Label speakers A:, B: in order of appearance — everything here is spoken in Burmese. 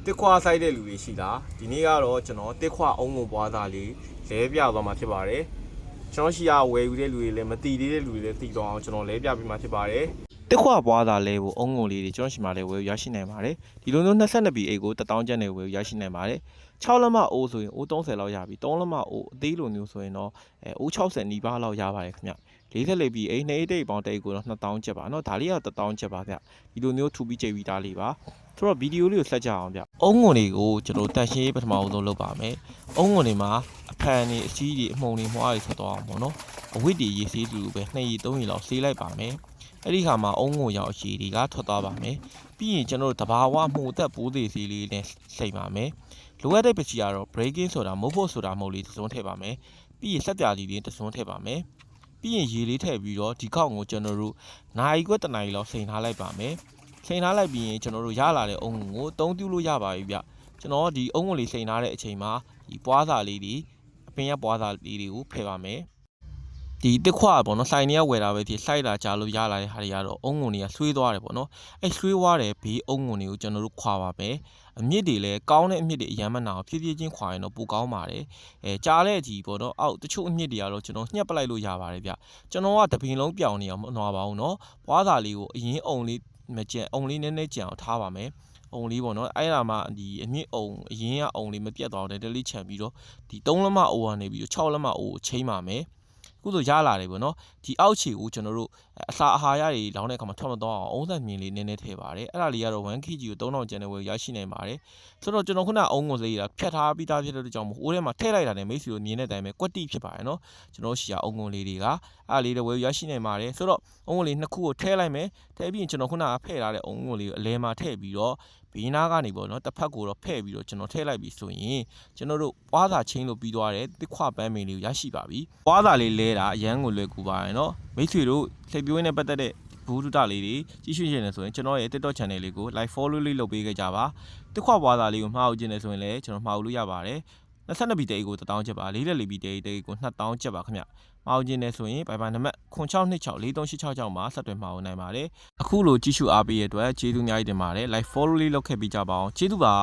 A: တစ်ခွာဆိုင်တဲ့လူတွေရှိလားဒီနေ့ကတော့ကျွန်တော်တစ်ခွာအုံငုံပွားသားလေးလဲပြသွားမှာဖြစ်ပါတယ်ကျွန်တော်ရှိရဝယ်ယူတဲ့လူတွေလည်းမတီသေးတဲ့လူတွေလည်းတီသွားအောင်ကျွန်တော်လဲပြပြီးမှဖြစ်ပါတယ်တစ်ခွာပွားသားလဲကိုအုံငုံလေးတွေကျွန်တော်ရှိမှလည်းဝယ်ယူရရှိနိုင်ပါတယ်ဒီလိုမျိုး22ပြည်အိတ်ကို1000ကျပ်နဲ့ဝယ်ယူရရှိနိုင်ပါတယ်6လက်မအိုးဆိုရင်အိုး30လောက်ရပြီ3လက်မအိုးအသေးလိုမျိုးဆိုရင်တော့အိုး60နီးပါးလောက်ရပါတယ်ခင်ဗျ44ပြည်အိတ်2အိတ်ပေါင်းတိတ်ကိုတော့2000ကျပ်ပါเนาะဒါလေးက1000ကျပ်ပါဗျဒီလိုမျိုးထူပြီးချိန်ပြီးသားလေးပါဆိုတော့ဗီဒီယိုလေးကိုဆက်ကြအောင်ဗျအုံငုံတွေကိုကျွန်တော်တန်ရှင်းရေးပထမဆုံးလုပ်ပါမယ်အုံငုံတွေမှာအဖန်တွေအစည်းတွေအမှုံတွေမွှားတွေဆက်သွားအောင်ပေါ့နော်အဝတ်တွေရေးဆေးတူပဲ2ရီ3ရီလောက်ဆေးလိုက်ပါမယ်အဲ့ဒီခါမှာအုံငုံရောက်အရှိတွေကထွက်သွားပါမယ်ပြီးရင်ကျွန်တော်တို့တဘာဝမှုသက်ပိုးသေးစီလေးနဲ့စိတ်ပါမယ်လိုအပ်တဲ့ပစ္စည်းကတော့ breaking ဆိုတာမဟုတ်ဖို့ဆိုတာမဟုတ်လေးတစ်စုံထည့်ပါမယ်ပြီးရင်ဆက်ပြားလေးတွေတစ်စုံထည့်ပါမယ်ပြီးရင်ရေလေးထည့်ပြီးတော့ဒီခေါက်ကိုကျွန်တော်တို့နိုင်ခွက်တနိုင်လောက်စိန်ထားလိုက်ပါမယ်စိန်ထားလိုက်ပြီးရင်ကျွန်တော်တို့ရလာတဲ့အုံငုံကိုအသုံးပြုလို့ရပါပြီဗျကျွန်တော်ဒီအုံငုံလေးစိန်ထားတဲ့အချိန်မှာဒီပွားစာလေးတွေအပင်ရပွားစာလေးတွေကိုဖယ်ပါမယ်ဒီတစ်ခွပေါ့နော်စိုင်နေရဝယ်တာပဲဖြစ်စိုက်တာကြားလို့ရလာတဲ့ဟာတွေကတော့အုံငုံတွေကဆွေးသွားတယ်ပေါ့နော်အဲဆွေးသွားတယ်ဘေးအုံငုံတွေကိုကျွန်တော်တို့ခွာပါမယ်အမြင့်တွေလည်းကောင်းတဲ့အမြင့်တွေအရမ်းမနာအောင်ဖြည်းဖြည်းချင်းခွာရင်တော့ပိုကောင်းပါတယ်ကြားတဲ့အကြီးပေါ့နော်အောက်တချို့အမြင့်တွေကတော့ကျွန်တော်ညှက်ပလိုက်လို့ရပါတယ်ဗျကျွန်တော်ကတပင်လုံးပြောင်နေအောင်မနှွားပါဘူးနော်ပွားစာလေးကိုအရင်အုံလေးမကြံအုံလေးနည်းနည်းကြံအောင်ထားပါမယ်အုံလေးပေါ့နော်အဲ့ဒါမှဒီအမြင့်အုံအရင်ကအုံလေးမပြတ်သွားတယ်တလေးချန်ပြီးတော့ဒီ3လက်မအိုးကနေပြီးတော့6လက်မအိုးကိုချိန်ပါမယ်ခုဆိုရလာတယ်ပေါ့နော်ဒီအောက်ခြေကိုကျွန်တော်တို့အစာအာဟာရတွေလောင်းတဲ့အခါမှာထွက်မသွားအောင်အုံးသက်မြင်လေးနည်းနည်းထည့်ပါတယ်အဲ့ဒါလေးကတော့ 1kg ကို3000ကျန်တဲ့ဝယ်ရရှိနိုင်ပါတယ်ဆိုတော့ကျွန်တော်ခုနအုံးကိုလေးတာဖြတ်ထားပြီးသားဖြစ်တဲ့ကြောင့်မို့အိုးထဲမှာထည့်လိုက်တာနဲ့မိတ်ဆွေတို့မြင်တဲ့အတိုင်းပဲကွက်တိဖြစ်ပါတယ်နော်ကျွန်တော်ရှိရအုံးကိုလေးတွေကအဲ့လေးတွေဝယ်ရရှိနိုင်ပါတယ်ဆိုတော့အုံးကိုလေးနှစ်ခုကိုထည့်လိုက်မယ်ထည့်ပြီးရင်ကျွန်တော်ခုနကဖဲ့ထားတဲ့အုံးကိုလေးကိုအလဲမှာထည့်ပြီးတော့ဘေးနားကနေပေါ့နော်တစ်ဖက်ကိုတော့ဖဲ့ပြီးတော့ကျွန်တော်ထည့်လိုက်ပြီးဆိုရင်ကျွန်တော်တို့ပွားစာချင်းလို့ပြီးသွားတယ်တစ်ခွပန်းမင်းလေးကိုရရှိပါပြီပွားစာလေးလဲတာအရန်ကိုလွယ်ကူပါတယ်နော်မိတ်ဆွေတို့စိတ်ပြိုးနဲ့ပတ်သက်တဲ့ဘူးတုတလေးတွေကြည့်ရှုရှင်နေဆိုရင်ကျွန်တော်ရဲ့ TikTok channel လေးကို like follow လေးလုပ်ပေးခဲ့ကြပါတစ်ခွပွားစာလေးကိုမှားအောင်ကျင်နေဆိုရင်လည်းကျွန်တော်မှားလို့ရပါတယ်22ပြည်တိတ်ကို1000ကျပ်ပါ44ပြည်တိတ်ကို2000ကျပ်ပါခင်ဗျမှားခြင်းနေဆိုရင်ဘိုင်ဘိုင်နံပါတ်06264386ကြောင့်မှာဆက်သွယ်မှာနိုင်ပါတယ်အခုလိုကြည့်ရှုအားပေးရတဲ့အတွက်ကျေးဇူးအများကြီးတင်ပါတယ် like follow လေးလုပ်ခဲ့ပေးကြပါအောင်ကျေးဇူးပါ